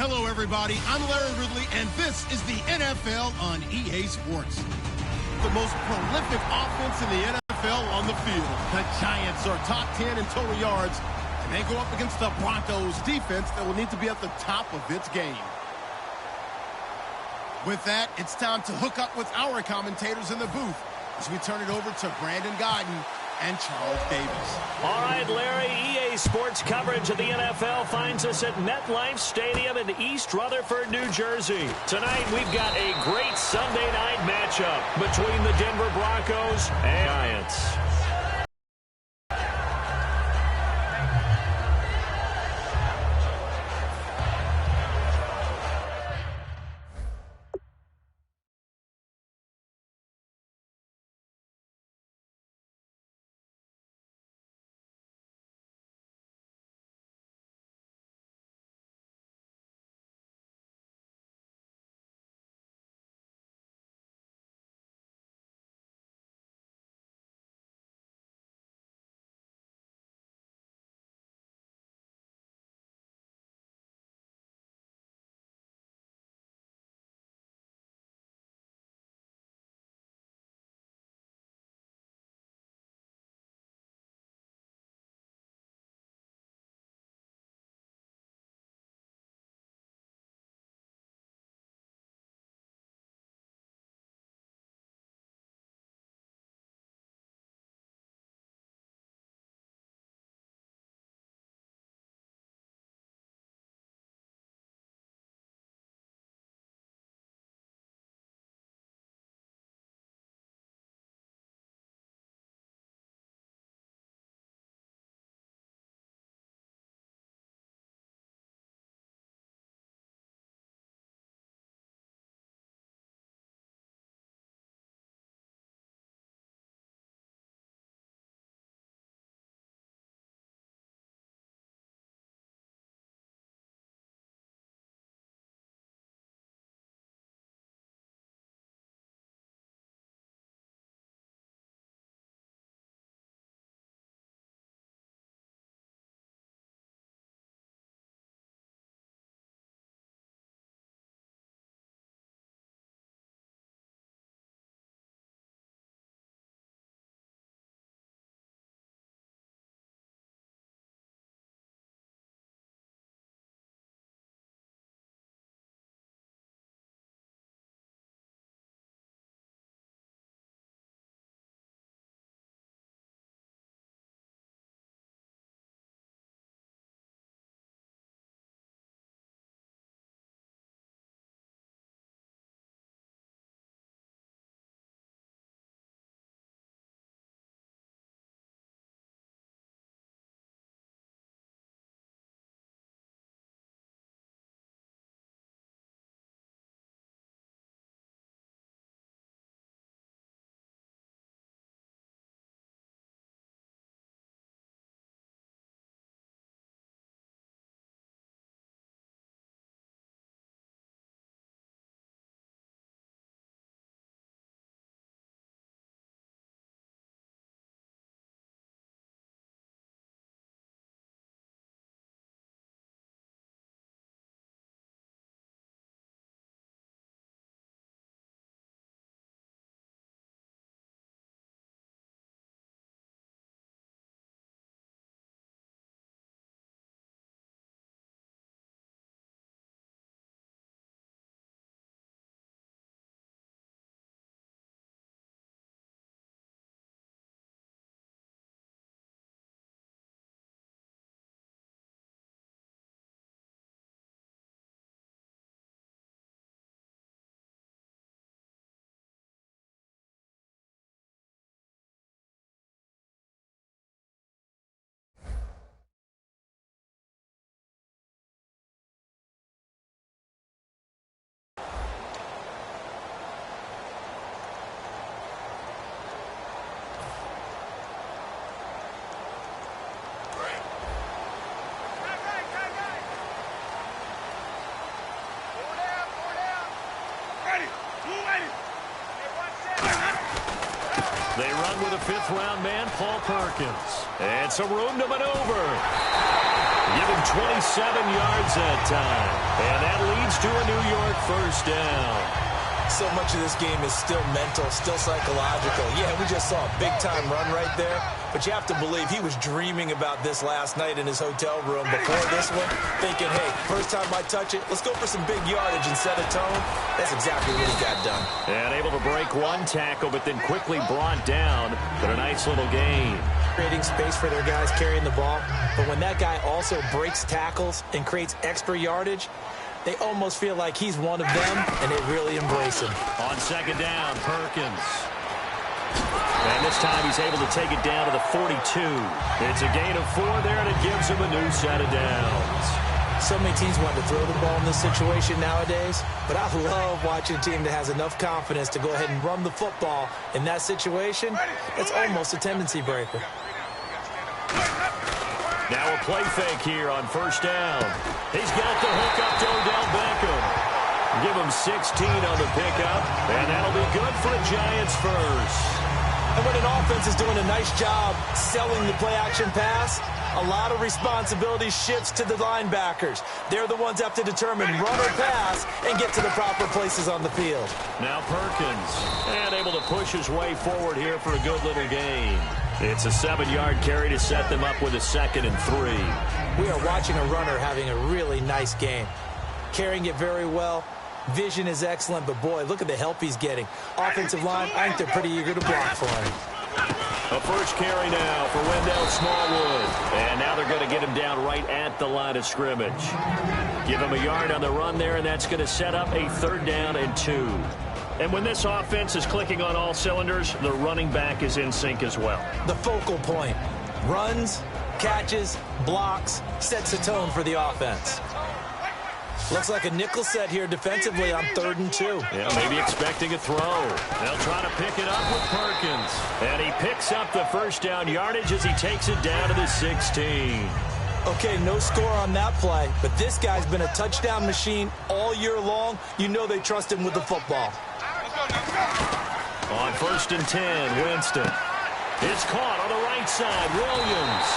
Hello, everybody. I'm Larry Ridley, and this is the NFL on EA Sports. The most prolific offense in the NFL on the field. The Giants are top 10 in total yards, and they go up against the Broncos defense that will need to be at the top of its game. With that, it's time to hook up with our commentators in the booth as we turn it over to Brandon Godden and Charles Davis. All right, Larry, EA Sports coverage of the NFL finds us at MetLife Stadium in East Rutherford, New Jersey. Tonight, we've got a great Sunday night matchup between the Denver Broncos and Giants. They run with a fifth-round man, Paul Perkins. And some room to maneuver. Give him 27 yards that time. And that leads to a New York first down. So much of this game is still mental, still psychological. Yeah, we just saw a big-time run right there, but you have to believe he was dreaming about this last night in his hotel room before this one, thinking, hey, first time I touch it, let's go for some big yardage and set a tone. That's exactly what he got done. And able to break one tackle, but then quickly brought down. But a nice little gain. Creating space for their guys carrying the ball, but when that guy also breaks tackles and creates extra yardage, they almost feel like he's one of them, and they really embrace him. On second down, Perkins. And this time he's able to take it down to the 42. It's a gain of 4 there, and it gives him a new set of downs. So many teams want to throw the ball in this situation nowadays, but I love watching a team that has enough confidence to go ahead and run the football in that situation. It's almost a tendency breaker. Now a play fake here on first down. He's got the hook up to Odell Beckham. Give him 16 on the pickup, and that'll be good for a Giants first. And when an offense is doing a nice job selling the play-action pass, a lot of responsibility shifts to the linebackers. They're the ones that have to determine run or pass and get to the proper places on the field. Now Perkins, and able to push his way forward here for a good little gain. It's a 7-yard carry to set them up with a 2nd and 3. We are watching a runner having a really nice game. Carrying it very well. Vision is excellent, but boy, look at the help he's getting. Offensive line, I think they're pretty eager to block for him. A first carry now for Wendell Smallwood. And now they're going to get him down right at the line of scrimmage. Give him a yard on the run there, and that's going to set up a 3rd down and 2. And when this offense is clicking on all cylinders, the running back is in sync as well. The focal point. Runs, catches, blocks, sets the tone for the offense. Looks like a nickel set here defensively on 3rd and 2. Yeah, maybe expecting a throw. They'll try to pick it up with Perkins. And he picks up the first down yardage as he takes it down to the 16. Okay, no score on that play, but this guy's been a touchdown machine all year long. You know they trust him with the football. On 1st and 10, Winston. It's caught on the right side, Williams.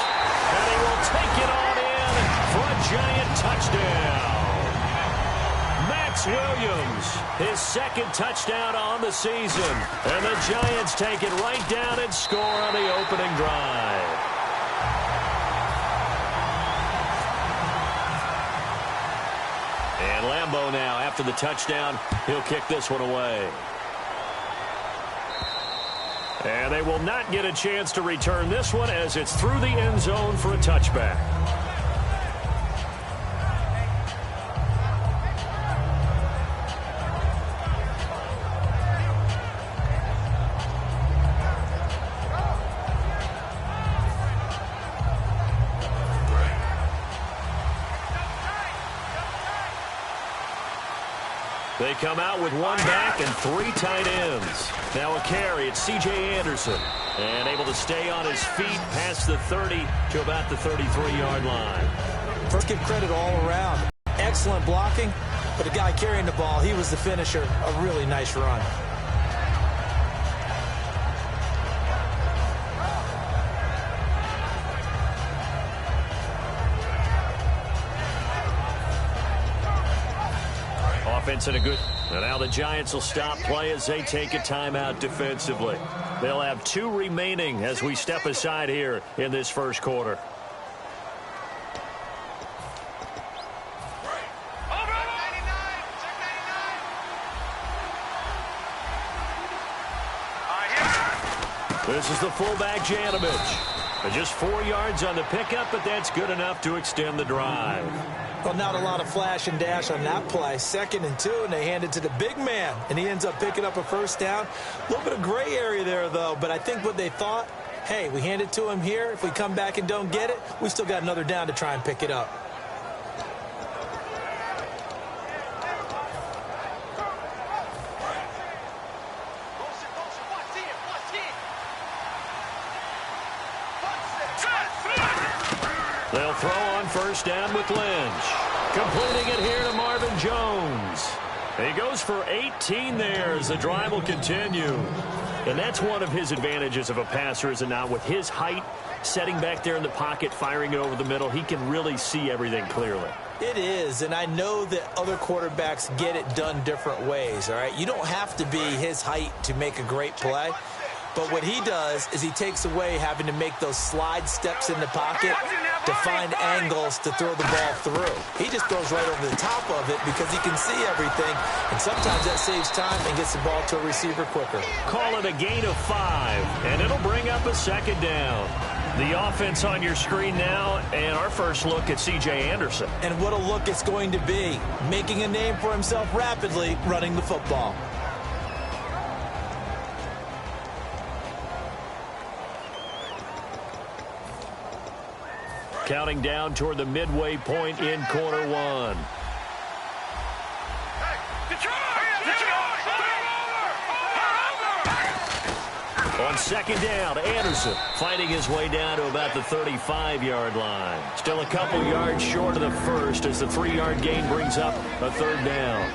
And he will take it on in for a Giant touchdown. Max Williams, his 2nd touchdown on the season. And the Giants take it right down and score on the opening drive. And Lambeau now, after the touchdown, he'll kick this one away. And they will not get a chance to return this one as it's through the end zone for a touchback. They come out with 1 back and 3 tight ends. Now a carry, it's C.J. Anderson. And able to stay on his feet past the 30 to about the 33-yard line. First, give credit all around. Excellent blocking, but the guy carrying the ball, he was the finisher. A really nice run. Offense in a good. And now the Giants will stop play as they take a timeout defensively. They'll have 2 remaining as we step aside here in this first quarter. This is the fullback, Janovich. Just 4 yards on the pickup, but that's good enough to extend the drive. Well, not a lot of flash and dash on that play. 2nd and 2, and they hand it to the big man, and he ends up picking up a first down. A little bit of gray area there, though, but I think what they thought, hey, we hand it to him here. If we come back and don't get it, we still got another down to try and pick it up. They'll throw on first down with Lynch. Completing it here to Marvin Jones. He goes for 18 there as the drive will continue. And that's one of his advantages of a passer, is it not? With his height, setting back there in the pocket, firing it over the middle, he can really see everything clearly. It is, and I know that other quarterbacks get it done different ways, all right? You don't have to be his height to make a great play. But what he does is he takes away having to make those slide steps in the pocket to find angles to throw the ball through. He just throws right over the top of it because he can see everything, and sometimes that saves time and gets the ball to a receiver quicker. Call it a gain of 5, and it'll bring up a second down. The offense on your screen now, and our first look at C.J. Anderson. And what a look it's going to be, making a name for himself rapidly running the football. Counting down toward the midway point in quarter 1. On second down, Anderson fighting his way down to about the 35-yard line. Still a couple yards short of the first as the 3-yard gain brings up a third down.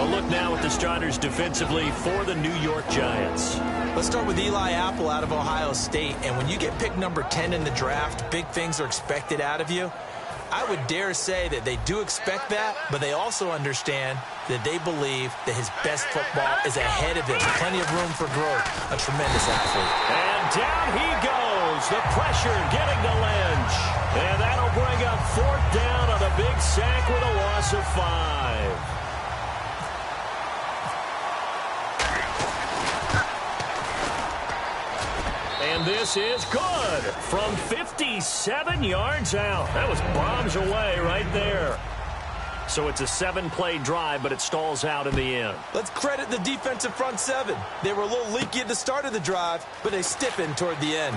A look now at the starters defensively for the New York Giants. Let's start with Eli Apple out of Ohio State. And when you get picked number 10 in the draft, big things are expected out of you. I would dare say that they do expect that, but they also understand that they believe that his best football is ahead of him. Plenty of room for growth. A tremendous athlete. And down he goes. The pressure getting to Lynch. And that'll bring up 4th down on a big sack with a loss of 5. And this is good from 57 yards out. That was bombs away right there. So it's a 7-play drive, but it stalls out in the end. Let's credit the defensive front 7. They were a little leaky at the start of the drive, but they stiffened toward the end.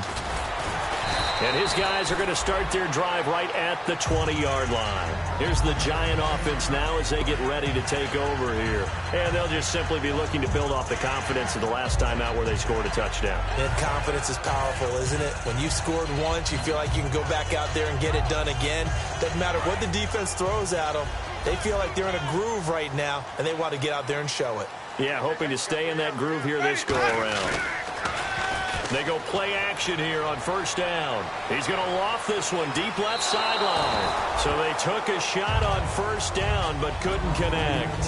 And his guys are going to start their drive right at the 20-yard line. Here's the Giant offense now as they get ready to take over here. And they'll just simply be looking to build off the confidence of the last time out where they scored a touchdown. And confidence is powerful, isn't it? When you've scored once, you feel like you can go back out there and get it done again. Doesn't matter what the defense throws at them. They feel like they're in a groove right now, and they want to get out there and show it. Yeah, hoping to stay in that groove here this go-around. They go play action here on first down. He's going to loft this one deep left sideline. So they took a shot on first down but couldn't connect.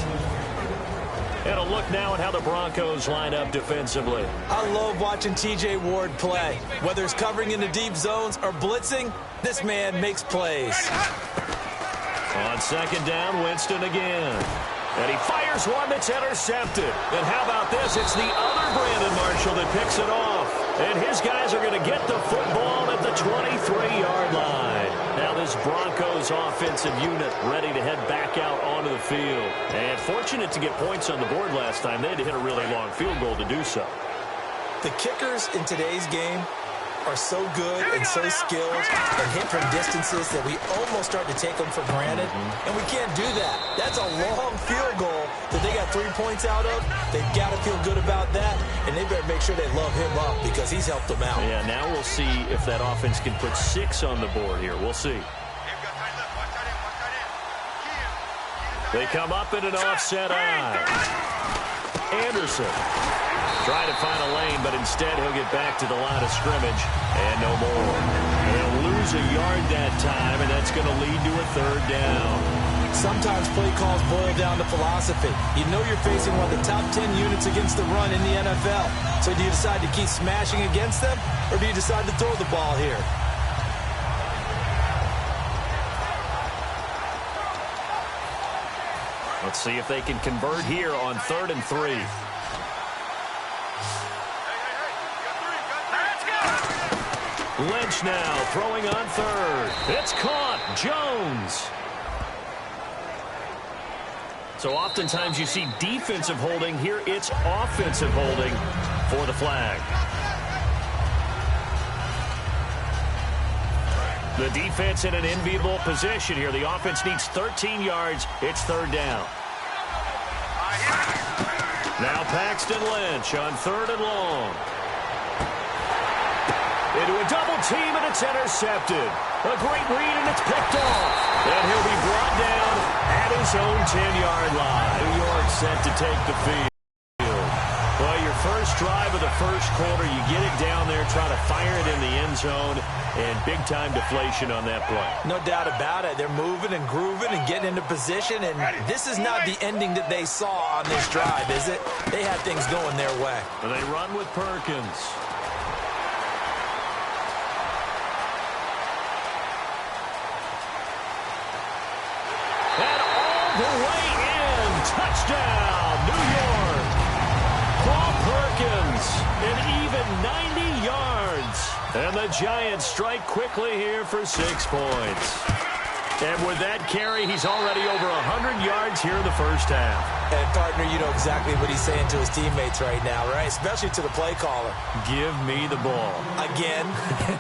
And a look now at how the Broncos line up defensively. I love watching T.J. Ward play. Whether it's covering into deep zones or blitzing, this man makes plays. On second down, Winston again. And he fires one that's intercepted. And how about this? It's the other Brandon Marshall that picks it off. And his guys are going to get the football at the 23-yard line. Now this Broncos offensive unit ready to head back out onto the field. And fortunate to get points on the board last time. They had to hit a really long field goal to do so. The kickers in today's game are so good and so skilled and hit from distances that we almost start to take them for granted, and we can't do that. That's a long field goal that they got 3 points out of. They've got to feel good about that, and they better make sure they love him up because he's helped them out. Yeah, now we'll see if that offense can put 6 on the board here. We'll see. They come up in an offset eye. Anderson trying to find a lane, but instead he'll get back to the line of scrimmage and no more. They'll lose a yard that time, and that's going to lead to a third down. Sometimes play calls boil down to philosophy. You know you're facing one of the top 10 units against the run in the NFL. So do you decide to keep smashing against them, or do you decide to throw the ball here? Let's see if they can convert here on 3rd and 3. Lynch now throwing on 3rd. It's caught. Jones. So oftentimes you see defensive holding. Here it's offensive holding for the flag. The defense in an enviable position here. The offense needs 13 yards. It's 3rd down. Now Paxton Lynch on 3rd and long. Into a double team, and it's intercepted. A great read, and it's picked off. And he'll be brought down at his own 10-yard line. New York set to take the field. Well, your first drive of the first quarter, you get it down there, try to fire it in the end zone, and big-time deflation on that play. No doubt about it. They're moving and grooving and getting into position, and this is not the ending that they saw on this drive, is it? They had things going their way. And they run with Perkins. And all the way in. Touchdown, New York. Paul Perkins, an even 90 yards. And the Giants strike quickly here for 6 points. And with that carry, he's already over 100 yards here in the first half. And, partner, you know exactly what he's saying to his teammates right now, right? Especially to the play caller. Give me the ball. Again,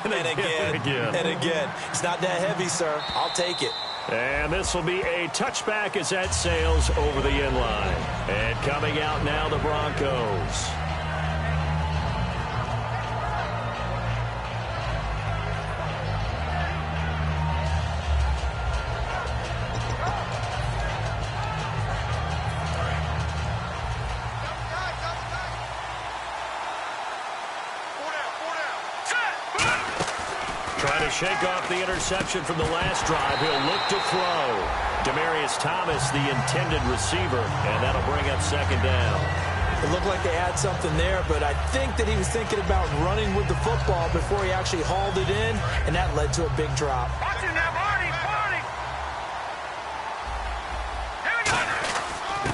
and again, and again. It's not that heavy, sir. I'll take it. And this will be a touchback as that sails over the end line. And coming out now, the Broncos. Trying to shake off the interception from the last drive. He'll look to throw. Demaryius Thomas, the intended receiver, and that'll bring up second down. It looked like they had something there, but I think that he was thinking about running with the football before he actually hauled it in, and that led to a big drop.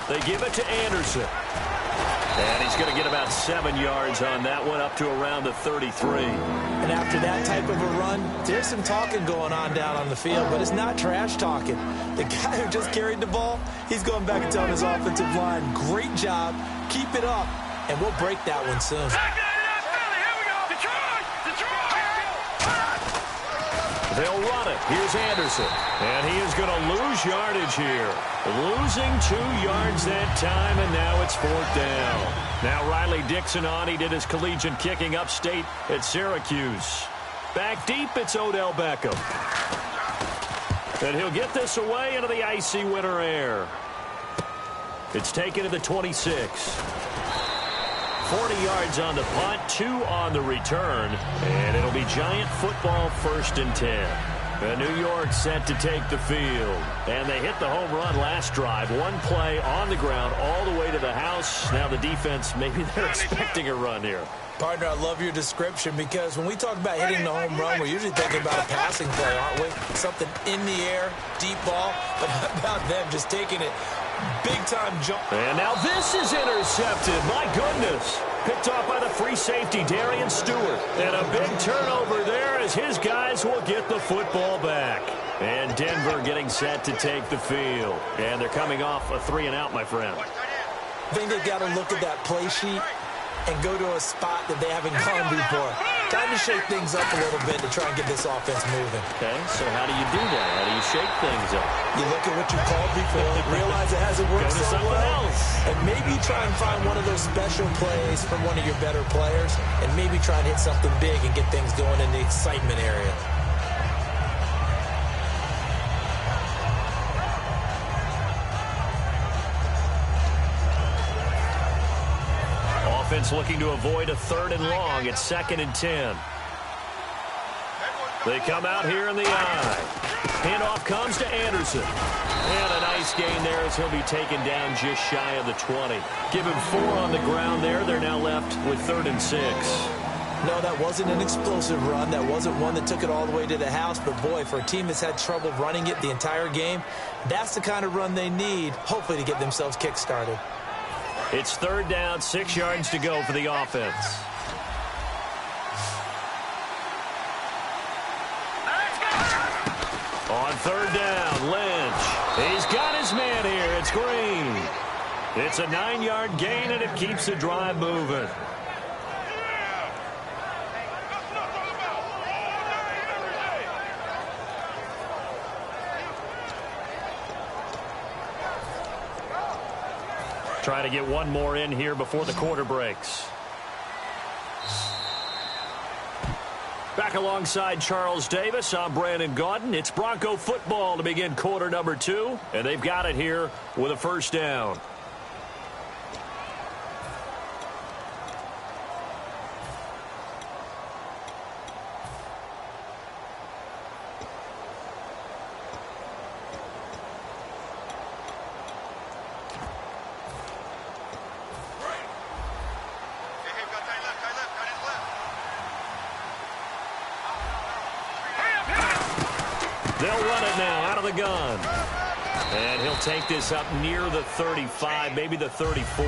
They give it to Anderson. And he's going to get about 7 yards on that one, up to around the 33. And after that type of a run, there's some talking going on down on the field, but it's not trash talking. The guy who just carried the ball, he's going back and telling his offensive line, great job, keep it up, and we'll break that one soon. They'll run it. Here's Anderson. And he is going to lose yardage here. Losing 2 yards that time, and now it's 4th down. Now Riley Dixon on. He did his collegiate kicking upstate at Syracuse. Back deep, it's Odell Beckham. And he'll get this away into the icy winter air. It's taken to the 26. 40 yards on the punt, 2 on the return, and it'll be Giant football 1st and 10. And New York set to take the field. And they hit the home run last drive. 1 play on the ground all the way to the house. Now the defense, maybe they're expecting a run here. Partner, I love your description because when we talk about hitting the home run, we're usually thinking about a passing play, aren't we? Something in the air, deep ball, but how about them just taking it big-time jump. And now this is intercepted. My goodness. Picked off by the free safety, Darian Stewart. And a big turnover there as his guys will get the football back. And Denver getting set to take the field. And they're coming off a 3-and-out, my friend. I think they've got to look at that play sheet and go to a spot that they haven't gone before. Time to shake things up a little bit to try and get this offense moving. Okay, so how do you do that? How do you shake things up? You look at what you called before, realize it hasn't worked so well, and maybe try and find one of those special plays from one of your better players, and maybe try and hit something big and get things going in the excitement area. Offense looking to avoid a 3rd and long. It's 2nd and 10. They come out here in the eye. Handoff comes to Anderson. And a nice gain there as he'll be taken down just shy of the 20. Give him 4 on the ground there. They're now left with 3rd and 6. No, that wasn't an explosive run. That wasn't one that took it all the way to the house. But, boy, for a team that's had trouble running it the entire game, that's the kind of run they need, hopefully, to get themselves kick-started. It's 3rd down, 6 yards to go for the offense. On 3rd down, Lynch. He's got his man here. It's Green. It's a 9-yard gain, and it keeps the drive moving. Trying to get one more in here before the quarter breaks. Back alongside Charles Davis, I'm Brandon Gaudin. It's Bronco football to begin quarter number 2, and they've got it here with a 1st down. They'll run it now out of the gun. And he'll take this up near the 35, maybe the 34.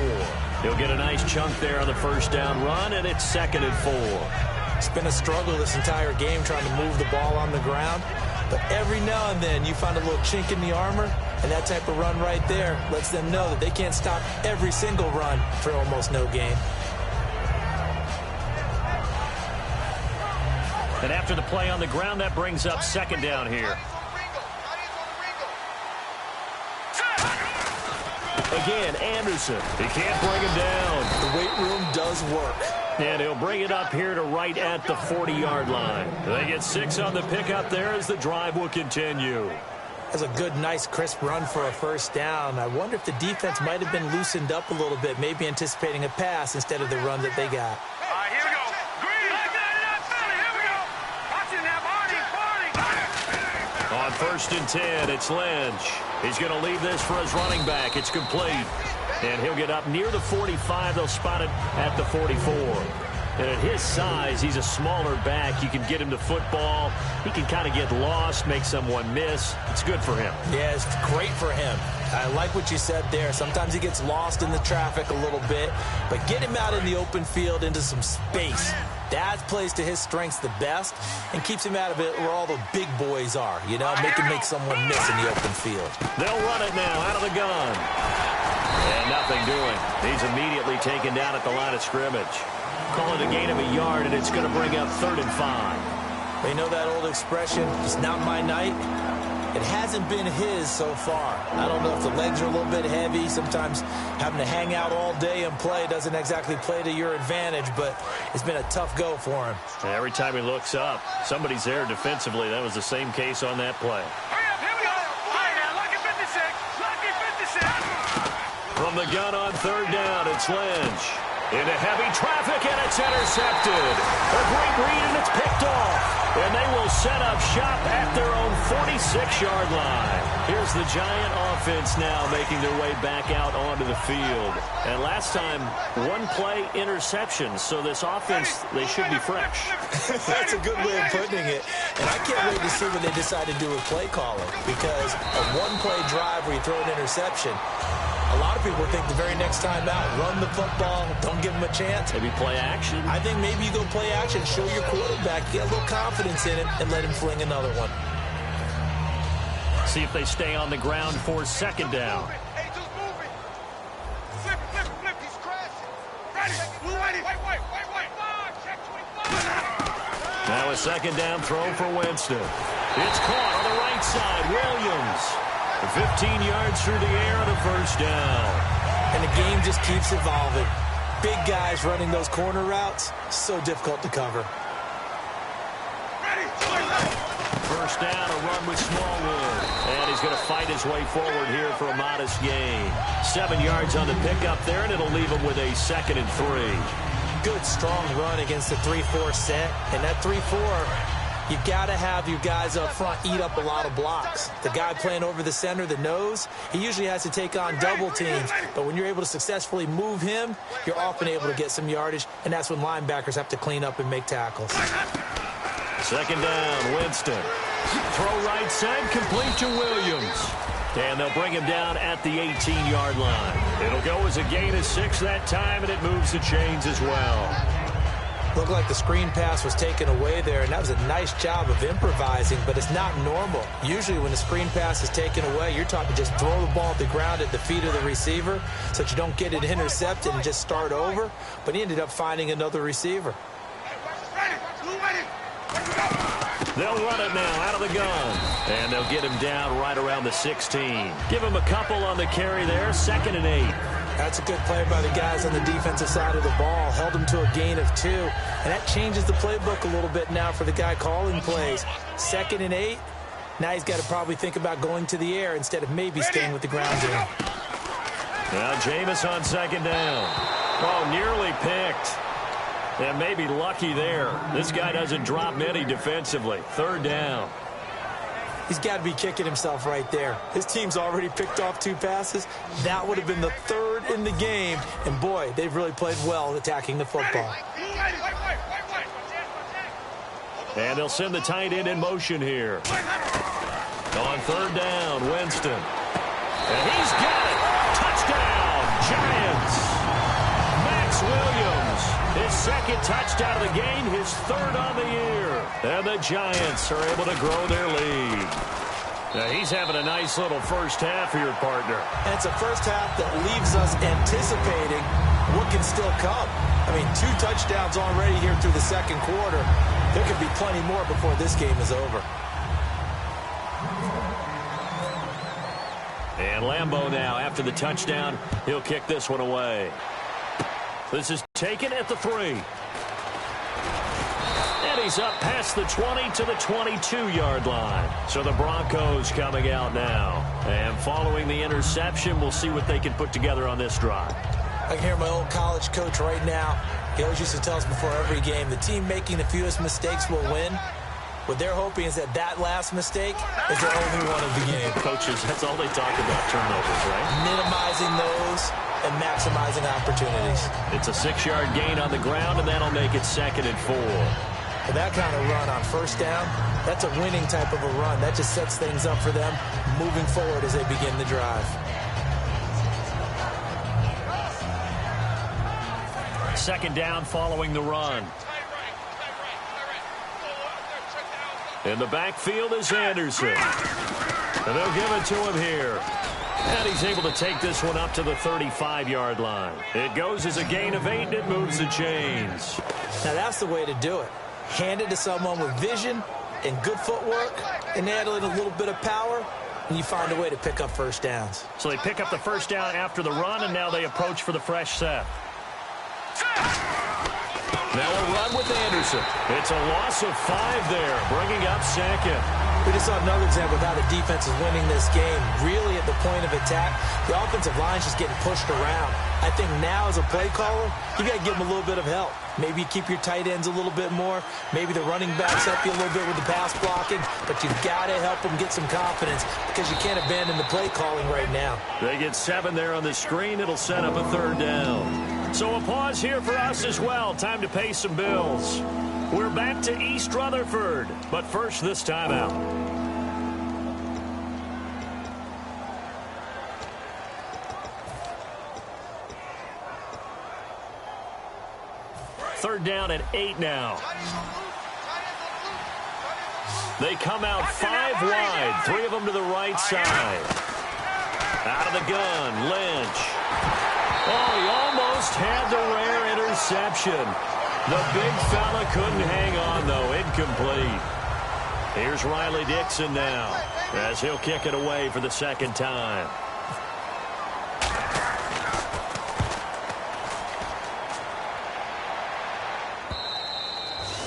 He'll get a nice chunk there on the first down run, and it's 2nd and 4. It's been a struggle this entire game trying to move the ball on the ground. But every now and then you find a little chink in the armor, and that type of run right there lets them know that they can't stop every single run for almost no gain. And after the play on the ground, that brings up 2nd down here. Again, Anderson. He can't bring him down. The weight room does work. And he'll bring it up here to right at the 40-yard line. They get 6 on the pickup there as the drive will continue. That's a good, nice, crisp run for a first down. I wonder if the defense might have been loosened up a little bit, maybe anticipating a pass instead of the run that they got. All right, here we go. Green. Here we go. Watch it now, Barney. On 1st and 10, it's Lynch. He's going to leave this for his running back. It's complete. And he'll get up near the 45. They'll spot it at the 44. And at his size, he's a smaller back. You can get him to football. He can kind of get lost, make someone miss. It's good for him. Yeah, it's great for him. I like what you said there. Sometimes he gets lost in the traffic a little bit. But get him out in the open field into some space. That plays to his strengths the best and keeps him out of it where all the big boys are. You know, make someone miss in the open field. They'll run it now out of the gun. And nothing doing. He's immediately taken down at the line of scrimmage. Call it a gain of a yard, and it's going to bring up 3rd and 5. They know that old expression, it's not my night. It hasn't been his so far. I don't know if the legs are a little bit heavy. Sometimes having to hang out all day and play doesn't exactly play to your advantage, but it's been a tough go for him. Every time he looks up, somebody's there defensively. That was the same case on that play. Hurry up, here we go. All right, now, lucky 56. Lucky 56. From the gun on 3rd down, it's Lynch. Into heavy traffic, and it's intercepted. A great read, and it's picked off. And they will set up shop at their own 46-yard line. Here's the Giant offense now making their way back out onto the field. And last time, 1-play interception. So this offense, they should be fresh. That's a good way of putting it. And I can't wait to see what they decide to do with play calling. Because a 1-play drive where you throw an interception, a lot of people think the very next time out, run the football, don't give them a chance. Maybe play action. I think maybe you go play action, show your quarterback, get a little confidence in him, and let him fling another one. See if they stay on the ground for 2nd down. Hey, just move it. Flip. He's crashing. Ready. Wait. Check 25. Now a 2nd down throw for Winston. It's caught on the right side. Williams. 15 yards through the air and a first down. And the game just keeps evolving. Big guys running those corner routes, so difficult to cover. First down, a run with Smallwood. And he's going to fight his way forward here for a modest gain. 7 yards on the pickup there, and it'll leave him with a 2nd and 3. Good, strong run against the 3-4 set. And that 3-4... you've got to have your guys up front eat up a lot of blocks. The guy playing over the center, the nose, he usually has to take on double teams. But when you're able to successfully move him, you're often able to get some yardage, and that's when linebackers have to clean up and make tackles. 2nd down, Winston. Throw right side, complete to Williams. And they'll bring him down at the 18-yard line. It'll go as a gain of 6 that time, and it moves the chains as well. Looked like the screen pass was taken away there, and that was a nice job of improvising, but it's not normal. Usually when the screen pass is taken away, you're taught to just throw the ball at the ground at the feet of the receiver so that you don't get it intercepted and just start over, but he ended up finding another receiver. They'll run it now out of the gun, and they'll get him down right around the 16. Give him a couple on the carry there, 2nd and 8. That's a good play by the guys on the defensive side of the ball. Held them to a gain of 2. And that changes the playbook a little bit now for the guy calling plays. 2nd and 8. Now he's got to probably think about going to the air instead of maybe staying with the ground game. Now Jameis on 2nd down. Oh, nearly picked. And maybe lucky there. This guy doesn't drop many defensively. 3rd down. He's got to be kicking himself right there. His team's already picked off 2 passes. That would have been the 3rd in the game. And, boy, they've really played well attacking the football. And they'll send the tight end in motion here. On third down, Winston. And he's got it. Touchdown, Giants. Max Williams, his second touchdown of the game, his third on the year. And the Giants are able to grow their lead. Now he's having a nice little first half here, partner. And it's a first half that leaves us anticipating what can still come. I mean, 2 touchdowns already here through the second quarter. There could be plenty more before this game is over. And Lambeau now, after the touchdown, he'll kick this one away. This is taken at the 3. And he's up past the 20 to the 22-yard line. So the Broncos coming out now. And following the interception, we'll see what they can put together on this drive. I can hear my old college coach right now. He always used to tell us before every game, the team making the fewest mistakes will win. What they're hoping is that that last mistake is their only one of the game. Coaches, that's all they talk about, turnovers, right? Minimizing those and maximizing opportunities. It's a 6-yard gain on the ground, and that'll make it 2nd and 4. For that kind of run on first down, that's a winning type of a run. That just sets things up for them moving forward as they begin the drive. Second down following the run. In the backfield is Anderson. And they'll give it to him here. And he's able to take this one up to the 35-yard line. It goes as a gain of 8, and it moves the chains. Now that's the way to do it. Hand it to someone with vision and good footwork, and add a little bit of power, and you find a way to pick up first downs. So they pick up the first down after the run, and now they approach for the fresh set. Now a run with Anderson. It's a loss of 5 there, bringing up 2nd. We just saw another example of how the defense is winning this game. Really at the point of attack, the offensive line's just getting pushed around. I think now as a play caller, you got to give them a little bit of help. Maybe you keep your tight ends a little bit more. Maybe the running backs help you a little bit with the pass blocking. But you've got to help them get some confidence because you can't abandon the play calling right now. They get 7 there on the screen. It'll set up a 3rd down. So a pause here for us as well. Time to pay some bills. We're back to East Rutherford. But first, this timeout. Third down at 8 now. They come out 5 wide. 3 of them to the right side. Out of the gun, Lynch. Oh, he almost had the rare interception. The big fella couldn't hang on, though. Incomplete. Here's Riley Dixon now as he'll kick it away for the 2nd time.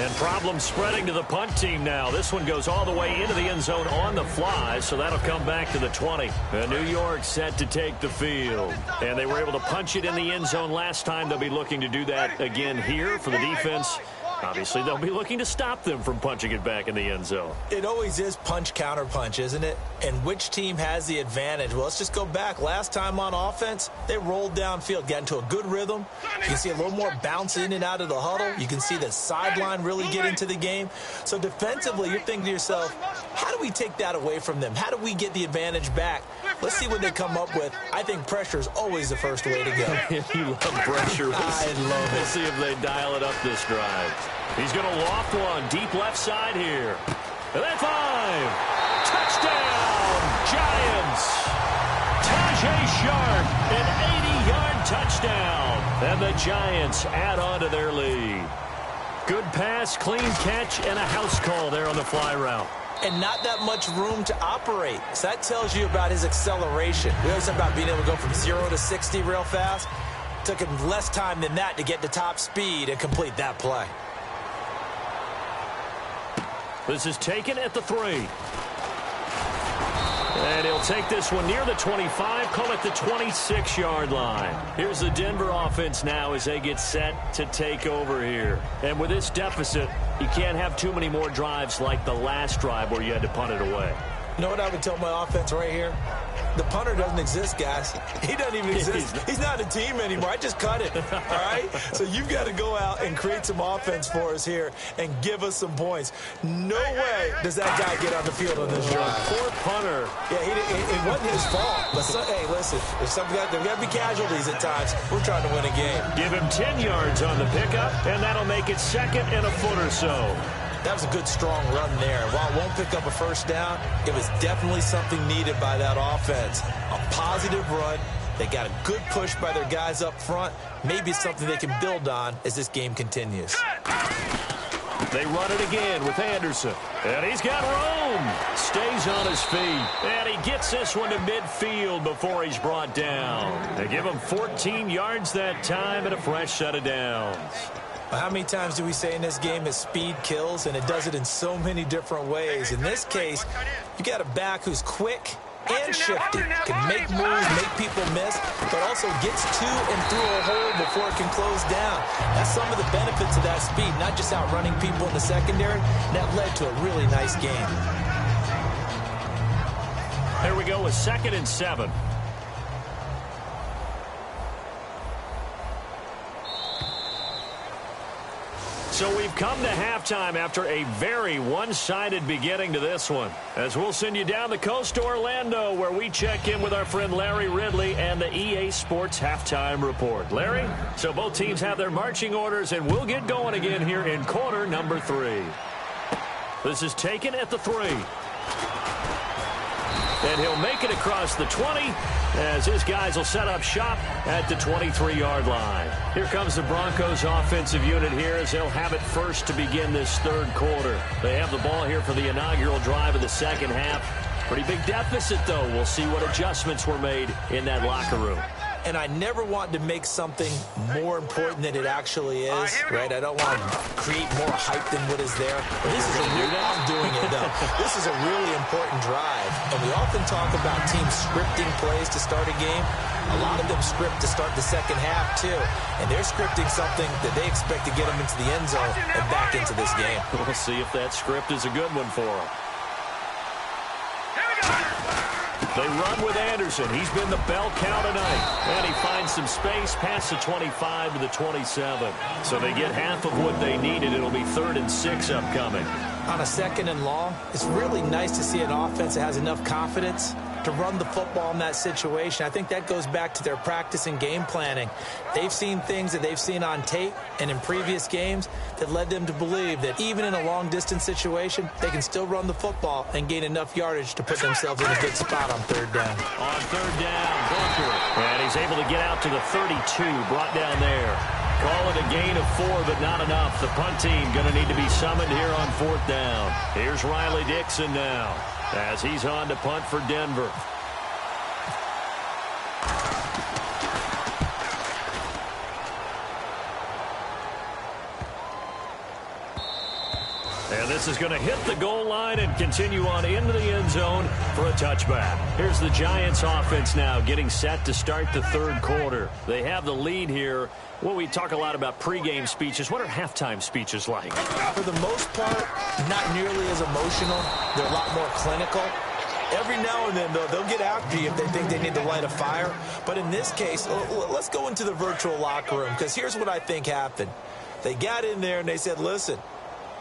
And problems spreading to the punt team now. This one goes all the way into the end zone on the fly, so that'll come back to the 20. And New York set to take the field. And they were able to punch it in the end zone last time. They'll be looking to do that again here for the defense. Obviously, they'll be looking to stop them from punching it back in the end zone. It always is punch, counter punch, isn't it? And which team has the advantage? Well, let's just go back. Last time on offense, they rolled downfield, got into a good rhythm. You can see a little more bounce in and out of the huddle. You can see the sideline really get into the game. So defensively, you're thinking to yourself, how do we take that away from them? How do we get the advantage back? Let's see what they come up with. I think pressure is always the first way to go. You love pressure. I love it. We'll see if they dial it up this drive. He's going to loft one deep left side here. And that's 5. Touchdown, Giants. Tajay Sharp, an 80-yard touchdown. And the Giants add on to their lead. Good pass, clean catch, and a house call there on the fly route. And not that much room to operate. So that tells you about his acceleration. We always talk about being able to go from 0 to 60 real fast. It took him less time than that to get to top speed and complete that play. This is taken at the 3. And he'll take this one near the 25, call it the 26-yard line. Here's the Denver offense now as they get set to take over here. And with this deficit, you can't have too many more drives like the last drive where you had to punt it away. You know what I would tell my offense right here? The punter doesn't exist, guys. He doesn't even exist. He's not a team anymore. I just cut it, all right? So you've got to go out and create some offense for us here and give us some points. No way does that guy get on the field on this drive. Poor punter. Yeah, it wasn't his fault. But, hey, listen, there's got to be casualties at times. We're trying to win a game. Give him 10 yards on the pickup, and that'll make it 2nd and a foot or so. That was a good, strong run there. While it won't pick up a first down, it was definitely something needed by that offense. A positive run. They got a good push by their guys up front. Maybe it's something they can build on as this game continues. They run it again with Anderson. And he's got room. Stays on his feet. And he gets this one to midfield before he's brought down. They give him 14 yards that time and a fresh set of downs. How many times do we say in this game that speed kills, and it does it in so many different ways? In this case, you got a back who's quick and shifty, can make moves, make people miss, but also gets to and through a hole before it can close down. That's some of the benefits of that speed, not just outrunning people in the secondary. That led to a really nice game. Here we go with 2nd and 7. So we've come to halftime after a very one-sided beginning to this one. As we'll send you down the coast to Orlando, where we check in with our friend Larry Ridley and the EA Sports Halftime Report. Larry, so both teams have their marching orders, and we'll get going again here in quarter number 3. This is taken at the 3. And he'll make it across the 20 as his guys will set up shop at the 23-yard line. Here comes the Broncos offensive unit here as they'll have it first to begin this 3rd quarter. They have the ball here for the inaugural drive of the 2nd half. Pretty big deficit, though. We'll see what adjustments were made in that locker room. And I never want to make something more important than it actually is, right? I don't want to create more hype than what is there. But this is I'm doing it, though. This is a really important drive. And we often talk about teams scripting plays to start a game. A lot of them script to start the 2nd half, too. And they're scripting something that they expect to get them into the end zone and back into this game. We'll see if that script is a good one for them. They run with Anderson. He's been the bell cow tonight. And he finds some space past the 25 to the 27. So they get half of what they needed. It'll be 3rd and 6 upcoming. On a 2nd and long, it's really nice to see an offense that has enough confidence to run the football in that situation. I think that goes back to their practice and game planning. They've seen things that they've seen on tape and in previous games that led them to believe that even in a long-distance situation, they can still run the football and gain enough yardage to put themselves in a good spot on 3rd down. On 3rd down, Bunker. And he's able to get out to the 32, brought down there. Call it a gain of 4, but not enough. The punt team going to need to be summoned here on 4th down. Here's Riley Dixon now as he's on to punt for Denver. And this is going to hit the goal line and continue on into the end zone for a touchback. Here's the Giants offense now getting set to start the 3rd quarter. They have the lead here. Well, we talk a lot about pregame speeches. What are halftime speeches like? For the most part, not nearly as emotional. They're a lot more clinical. Every now and then, though, they'll get after you if they think they need to light a fire. But in this case, let's go into the virtual locker room, because here's what I think happened. They got in there and they said, listen,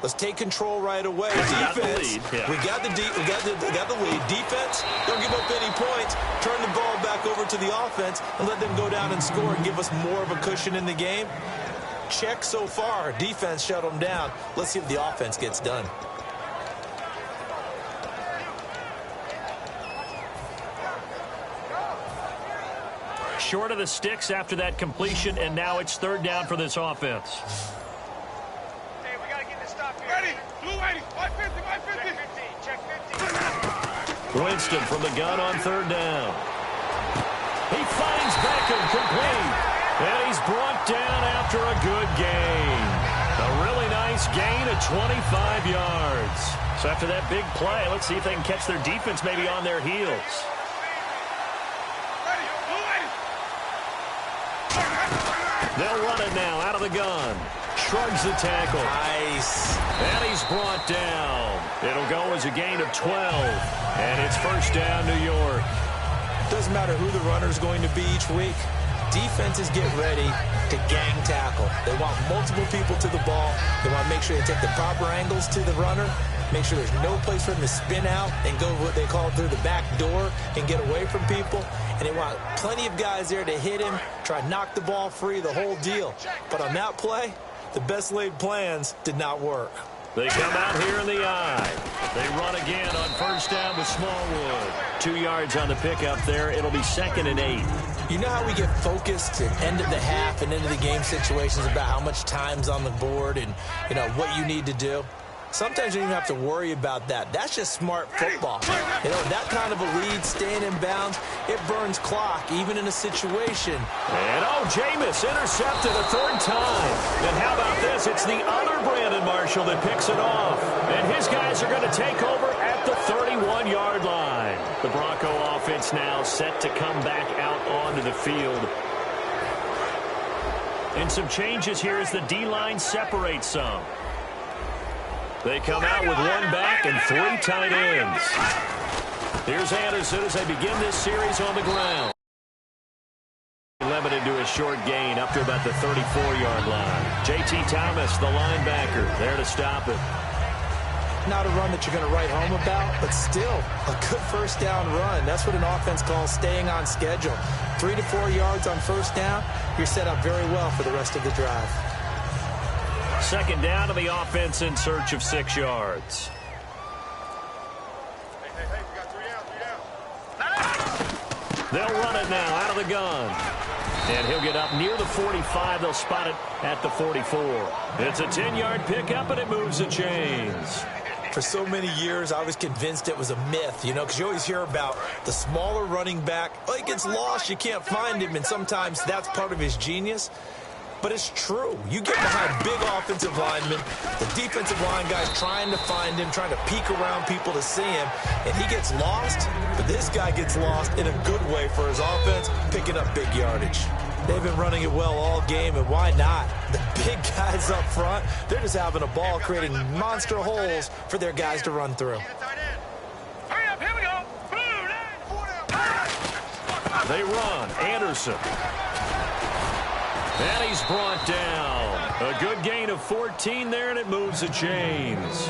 let's take control right away. Defense, we got the lead. Defense, don't give up any points. Turn the ball back over to the offense and let them go down and score and give us more of a cushion in the game. Check so far. Defense shut them down. Let's see if the offense gets done. Short of the sticks after that completion, and now it's 3rd down for this offense. Hey, we got to get this stop here. Ready. Blue 80. 550. Check 15. Winston from the gun on 3rd down. He finds Beckham complete. And he's brought down after a good gain. A really nice gain of 25 yards. So after that big play, let's see if they can catch their defense maybe on their heels. They'll run it now out of the gun. Shrugs the tackle. Nice. And he's brought down. It'll go as a gain of 12. And it's 1st down, New York. Doesn't matter who the runner is going to be each week. Defenses get ready to gang tackle. They want multiple people to the ball. They want to make sure they take the proper angles to the runner, make sure there's no place for him to spin out and go what they call through the back door and get away from people. And they want plenty of guys there to hit him, try to knock the ball free, the whole deal. But on that play, the best laid plans did not work. They come out here in the eye. They run again on first down with Smallwood. 2 yards on the pickup there. It'll be 2nd and 8. You know how we get focused at end of the half and end of the game situations about how much time's on the board and, you know, what you need to do? Sometimes you don't even have to worry about that. That's just smart football. You know, that kind of a lead, staying in bounds, it burns clock, even in a situation. And, Jameis intercepted a 3rd time. And how about this? It's the other Brandon Marshall that picks it off. And his guys are going to take over at the 31-yard line. The Bronco offense now set to come back out onto the field. And some changes here as the D-line separates some. They come out with 1 back and 3 tight ends. Here's Anderson as they begin this series on the ground. Limited to a short gain up to about the 34-yard line. J.T. Thomas, the linebacker, there to stop it. Not a run that you're going to write home about, but still a good first down run. That's what an offense calls staying on schedule. 3 to 4 yards on first down, you're set up very well for the rest of the drive. 2nd down to the offense in search of 6 yards. Hey, we got 3 down. They'll run it now out of the gun. And he'll get up near the 45. They'll spot it at the 44. It's a 10-yard pickup, and it moves the chains. For so many years, I was convinced it was a myth, you know, because you always hear about the smaller running back. Oh, he gets lost, you can't find him, and sometimes that's part of his genius. But it's true. You get behind big offensive linemen, the defensive line guys trying to find him, trying to peek around people to see him, and he gets lost. But this guy gets lost in a good way for his offense, picking up big yardage. They've been running it well all game, and why not? The big guys up front, they're just having a ball, creating monster holes for their guys to run through. Hurry up, here we go. They run. Anderson. And he's brought down. A good gain of 14 there, and it moves the chains.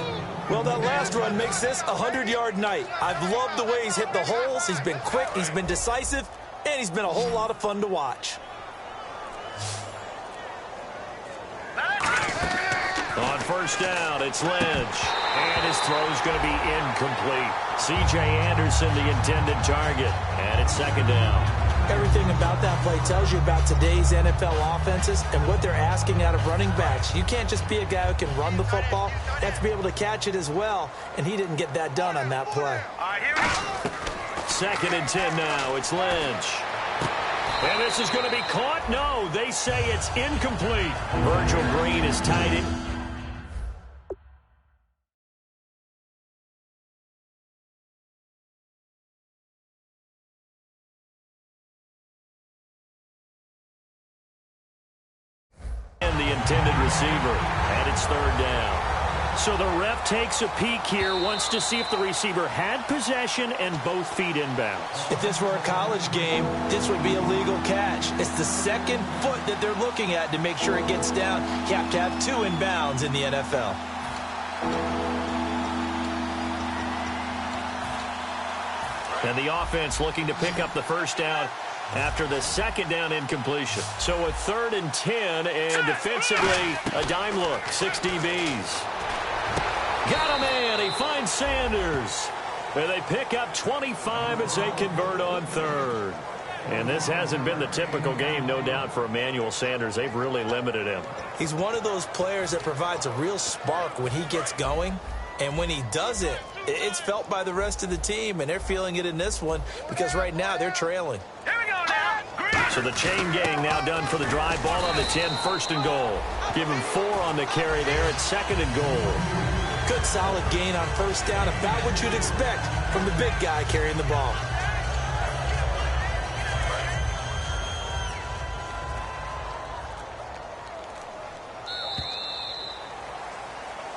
Well, that last run makes this a 100-yard night. I've loved the way he's hit the holes. He's been quick, he's been decisive, and he's been a whole lot of fun to watch. On first down, it's Lynch. And his throw's going to be incomplete. C.J. Anderson, the intended target. And it's 2nd down. Everything about that play tells you about today's NFL offenses and what they're asking out of running backs. You can't just be a guy who can run the football. You have to be able to catch it as well, and he didn't get that done on that play. All right, here we go. 2nd and 10 now. It's Lynch. And this is going to be caught. No, they say it's incomplete. Virgil Green is tied in. And the intended receiver. And it's 3rd down. So the ref takes a peek here, wants to see if the receiver had possession and both feet inbounds. If this were a college game, this would be a legal catch. It's the 2nd foot that they're looking at to make sure it gets down. You have to have 2 inbounds in the NFL. And the offense looking to pick up the first down after the 2nd down incompletion. So a 3rd and 10, and defensively, a dime look, 6 DBs. Got a man. He finds Sanders. And they pick up 25 as they convert on 3rd. And this hasn't been the typical game, no doubt, for Emmanuel Sanders. They've really limited him. He's one of those players that provides a real spark when he gets going. And when he does it, it's felt by the rest of the team, and they're feeling it in this one because right now they're trailing. Here we go now. So the chain gang now done for the drive. Ball on the 10, 1st and goal. Give him 4 on the carry there at 2nd and goal. Good solid gain on first down, about what you'd expect from the big guy carrying the ball.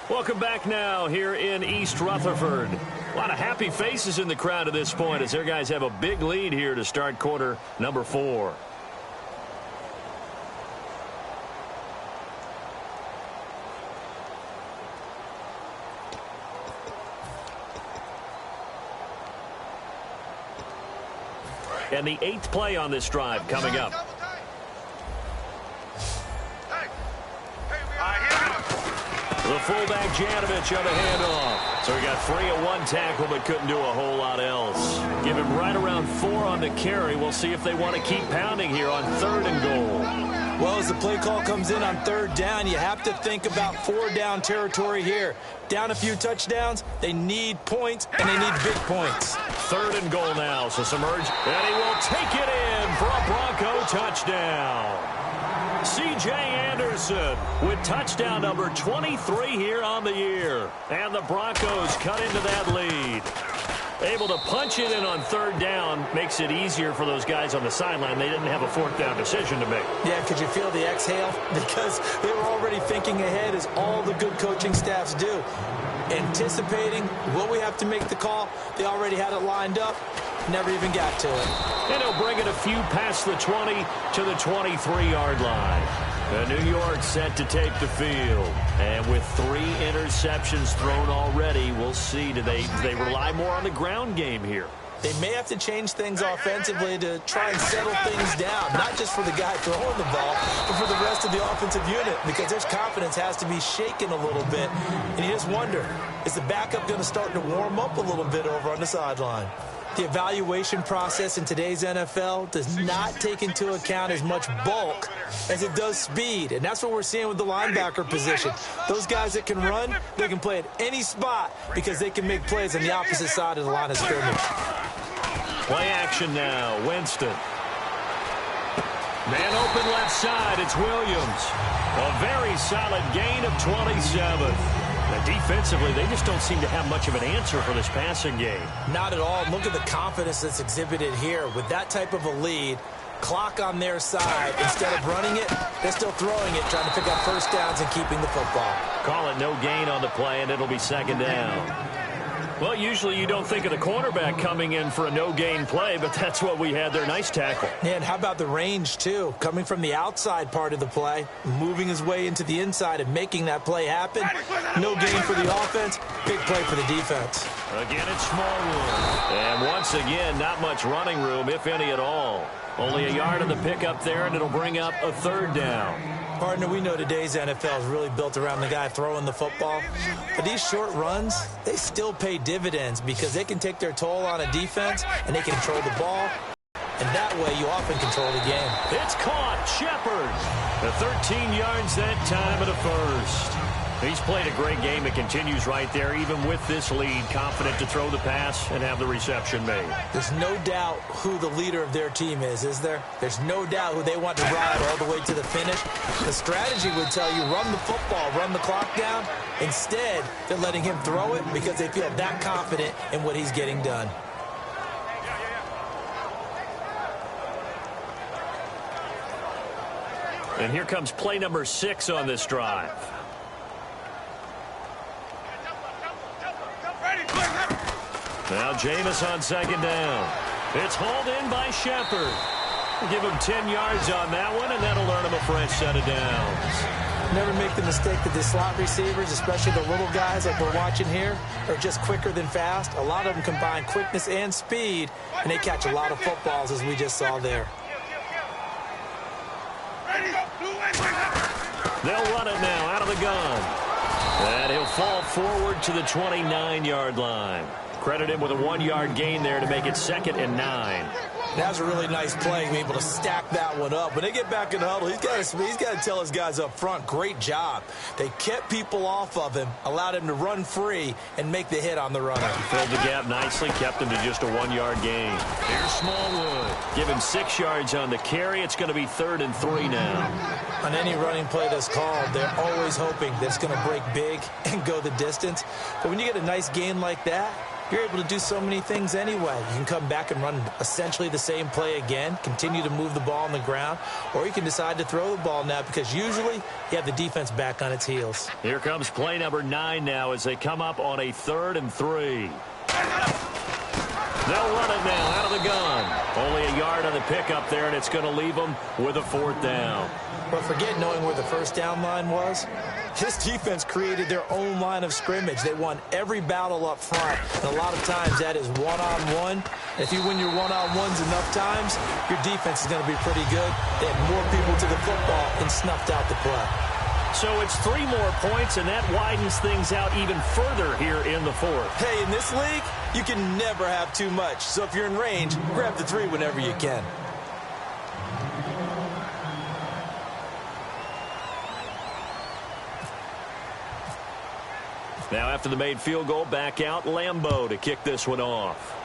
Welcome back now here in East Rutherford. A lot of happy faces in the crowd at this point as their guys have a big lead here to start quarter number 4. And the 8th play on this drive coming up. The fullback Janovich on the handoff. So he got free at one tackle but couldn't do a whole lot else. Give him right around 4 on the carry. We'll see if they want to keep pounding here on 3rd and goal. Well, as the play call comes in on 3rd down, you have to think about 4-down territory here. Down a few touchdowns, they need points, and they need big points. 3rd and goal now, so some urge, and he will take it in for a Bronco touchdown. C.J. Anderson with touchdown number 23 here on the year. And the Broncos cut into that lead. Able to punch it in on 3rd down makes it easier for those guys on the sideline. They didn't have a 4th down decision to make. Yeah, could you feel the exhale? Because they were already thinking ahead, as all the good coaching staffs do. Anticipating, will we have to make the call? They already had it lined up. Never even got to it. And he'll bring it a few past the 20 to the 23-yard line. New York set to take the field. And with 3 interceptions thrown already, we'll see. Do they rely more on the ground game here? They may have to change things offensively to try and settle things down, not just for the guy throwing the ball, but for the rest of the offensive unit, because their confidence has to be shaken a little bit. And you just wonder, is the backup going to start to warm up a little bit over on the sideline? The evaluation process in today's NFL does not take into account as much bulk as it does speed, and that's what we're seeing with the linebacker position. Those guys that can run, they can play at any spot because they can make plays on the opposite side of the line of scrimmage. Play action now. Winston. Man open left side. It's Williams. A very solid gain of 27. Now, defensively, they just don't seem to have much of an answer for this passing game. Not at all. Look at the confidence that's exhibited here. With that type of a lead, clock on their side, instead of running it, they're still throwing it, trying to pick up 1st downs and keeping the football. Call it no gain on the play, and it'll be 2nd down. Well, usually you don't think of the cornerback coming in for a no-gain play, but that's what we had there. Nice tackle. And how about the range, too? Coming from the outside part of the play, moving his way into the inside and making that play happen. No gain for the offense, big play for the defense. Again, it's Smallwood. And once again, not much running room, if any at all. Only a yard on the pickup there, and it'll bring up a 3rd down. Partner, we know today's NFL is really built around the guy throwing the football. But these short runs, they still pay dividends because they can take their toll on a defense and they can control the ball. And that way you often control the game. It's caught. Shepard. The 13 yards that time of the 1st. He's played a great game. It continues right there, even with this lead, confident to throw the pass and have the reception made. There's no doubt who the leader of their team is there? There's no doubt who they want to ride all the way to the finish. The strategy would tell you run the football, run the clock down. Instead, they're letting him throw it because they feel that confident in what he's getting done. And here comes play number 6 on this drive. Now Jameis on 2nd down. It's hauled in by Shepard. Give him 10 yards on that one, and that'll earn him a fresh set of downs. Never make the mistake that the slot receivers, especially the little guys like we're watching here, are just quicker than fast. A lot of them combine quickness and speed, and they catch a lot of footballs, as we just saw there. They'll run it now out of the gun. And he'll fall forward to the 29-yard line. Credit him with a 1-yard gain there to make it 2nd and 9. That was a really nice play, being able to stack that one up. When they get back in the huddle, he's got to tell his guys up front, great job. They kept people off of him, allowed him to run free, and make the hit on the runner. Filled the gap nicely, kept him to just a 1-yard gain. Here's Smallwood. Give him 6 yards on the carry. It's going to be 3rd and 3 now. On any running play that's called, they're always hoping that it's going to break big and go the distance. But when you get a nice gain like that, you're able to do so many things anyway. You can come back and run essentially the same play again, continue to move the ball on the ground, or you can decide to throw the ball now because usually you have the defense back on its heels. Here comes play number 9 now as they come up on a 3rd and 3. They'll run it now out of the gun. Only a yard on the pickup there, and it's going to leave them with a 4th down. But forget knowing where the first down line was. This defense created their own line of scrimmage. They won every battle up front, and a lot of times that is one-on-one. If you win your one-on-ones enough times, your defense is going to be pretty good. They had more people to the football and snuffed out the play. So it's 3 more points, and that widens things out even further here in the 4th. Hey, in this league, you can never have too much. So if you're in range, grab the 3 whenever you can. Now after the made field goal, back out Lambeau to kick this one off.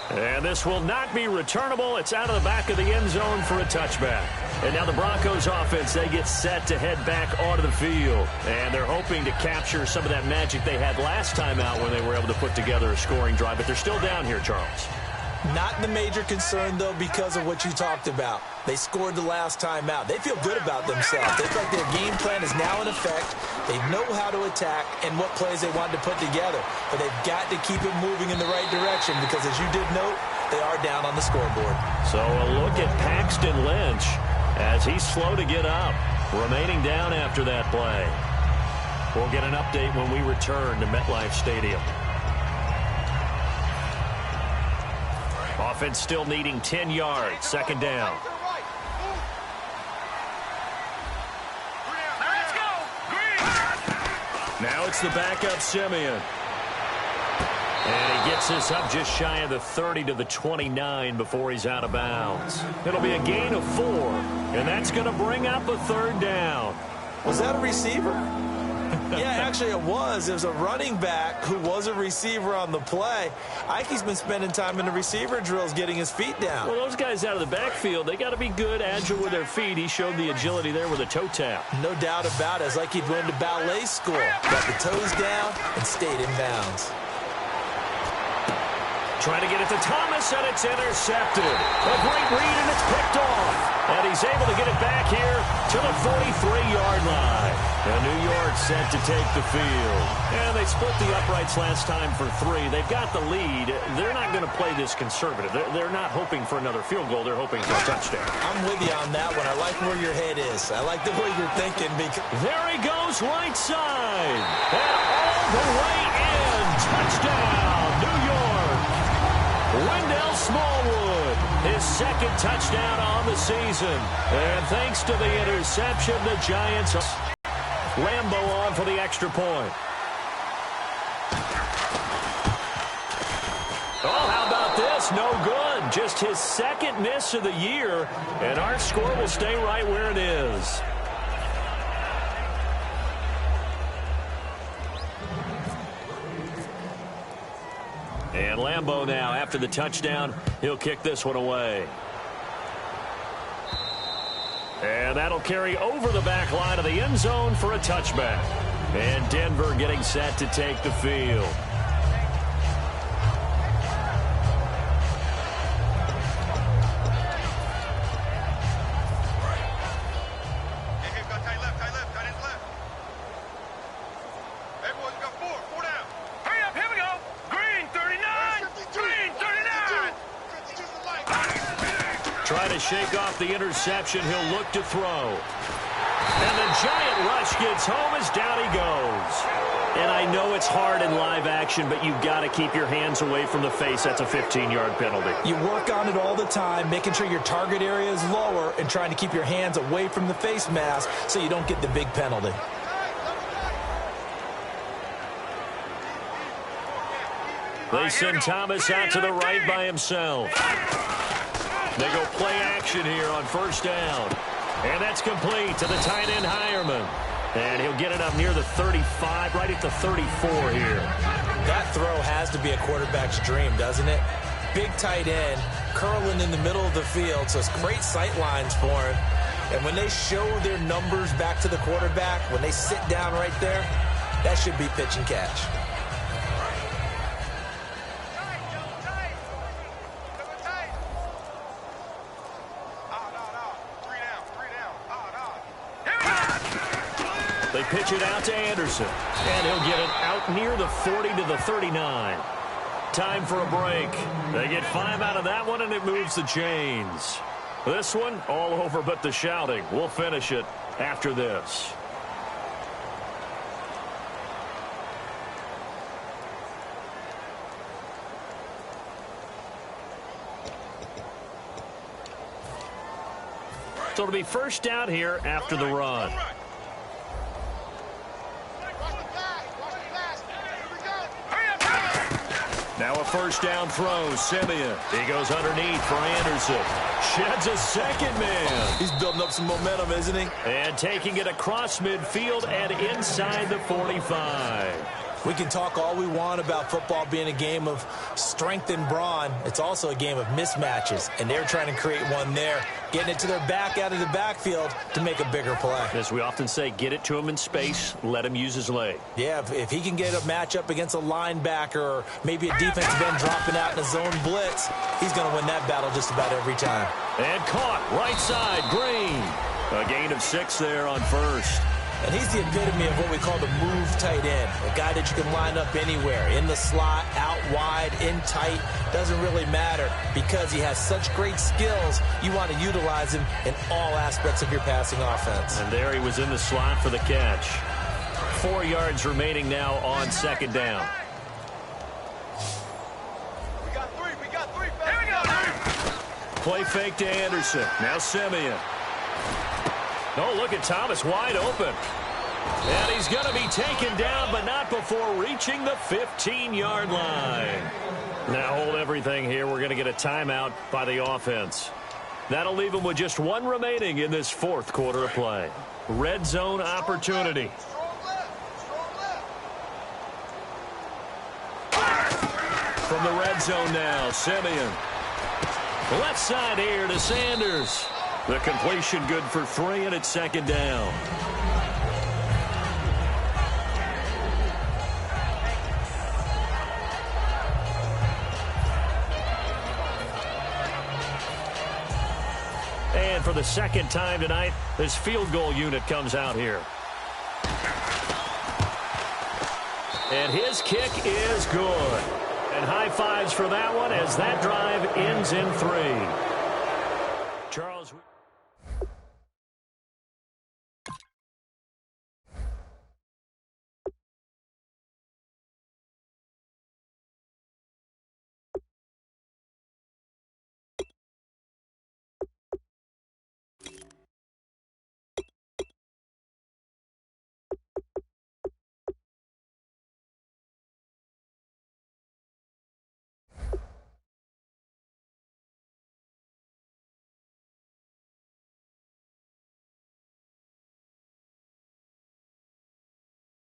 And this will not be returnable. It's out of the back of the end zone for a touchback. And now the Broncos offense, they get set to head back onto the field. And they're hoping to capture some of that magic they had last time out when they were able to put together a scoring drive. But they're still down here, Charles. Not the major concern, though, because of what you talked about. They scored the last time out. They feel good about themselves. They feel like their game plan is now in effect. They know how to attack and what plays they want to put together. But they've got to keep it moving in the right direction because, as you did note, they are down on the scoreboard. So a look at Paxton Lynch as he's slow to get up, remaining down after that play. We'll get an update when we return to MetLife Stadium. Offense still needing 10 yards. 2nd down. Now it's the backup Simeon. And he gets this up just shy of the 30 to the 29 before he's out of bounds. It'll be a gain of 4, and that's going to bring up a 3rd down. Was that a receiver? Yeah, actually it was. It was a running back who was a receiver on the play. Ike's been spending time in the receiver drills getting his feet down. Well, those guys out of the backfield, they got to be good, agile with their feet. He showed the agility there with a toe tap. No doubt about it. It's like he'd went to ballet school. Got the toes down and stayed in bounds. Trying to get it to Thomas, and it's intercepted. A great read, and it's picked off. And he's able to get it back here to the 43-yard line. And New York set to take the field. And they split the uprights last time for 3. They've got the lead. They're not going to play this conservative. They're not hoping for another field goal. They're hoping for a touchdown. I'm with you on that one. I like where your head is. I like the way you're thinking. Because there he goes, right side. And all the way in. Touchdown, New York. Wendell Smallwood, his 2nd touchdown on the season. And thanks to the interception, the Giants. Lambeau on for the extra point. Oh, how about this? No good. Just his 2nd miss of the year. And our score will stay right where it is. And Lambeau now, after the touchdown, he'll kick this one away. And that'll carry over the back line of the end zone for a touchback. And Denver getting set to take the field. Trying to shake off the interception. He'll look to throw. And the giant rush gets home as down he goes. And I know it's hard in live action, but you've got to keep your hands away from the face. That's a 15-yard penalty. You work on it all the time, making sure your target area is lower and trying to keep your hands away from the face mask so you don't get the big penalty. They send Thomas out to the right by himself. They go play action here on 1st down. And that's complete to the tight end Hireman. And he'll get it up near the 35, right at the 34 here. That throw has to be a quarterback's dream, doesn't it? Big tight end, curling in the middle of the field, so it's great sight lines for him. And when they show their numbers back to the quarterback, when they sit down right there, that should be pitch and catch. They They pitch it out to Anderson. And he'll get it out near the 40 to the 39. Time for a break. They get 5 out of that one, and it moves the chains. This one, all over but the shouting. We'll finish it after this. So it'll be first down here after the run. Now a first down throw, Simeon. He goes underneath for Anderson. Sheds a second man. He's building up some momentum, isn't he? And taking it across midfield and inside the 45. We can talk all we want about football being a game of strength and brawn. It's also a game of mismatches, and they're trying to create one there, getting it to their back out of the backfield to make a bigger play. As we often say, get it to him in space, let him use his leg. Yeah, if he can get a matchup against a linebacker or maybe a defensive end dropping out in a zone blitz, he's going to win that battle just about every time. And caught, right side, Green. A gain of 6 there on first. And he's the epitome of what we call the move tight end, a guy that you can line up anywhere, in the slot, out wide, in tight, doesn't really matter because he has such great skills. You want to utilize him in all aspects of your passing offense. And there he was in the slot for the catch. 4 yards remaining now on second down. We got three. Here we go. Play fake to Anderson. Now Simeon. Oh, look at Thomas wide open. And he's going to be taken down, but not before reaching the 15-yard line. Now hold everything here. We're going to get a timeout by the offense. That'll leave them with just 1 remaining in this 4th quarter of play. Red zone opportunity. From the red zone now, Simeon. Left side here to Sanders. The completion good for 3, and it's second down. And for the second time tonight, this field goal unit comes out here. And his kick is good. And high fives for that one as that drive ends in 3. Charles.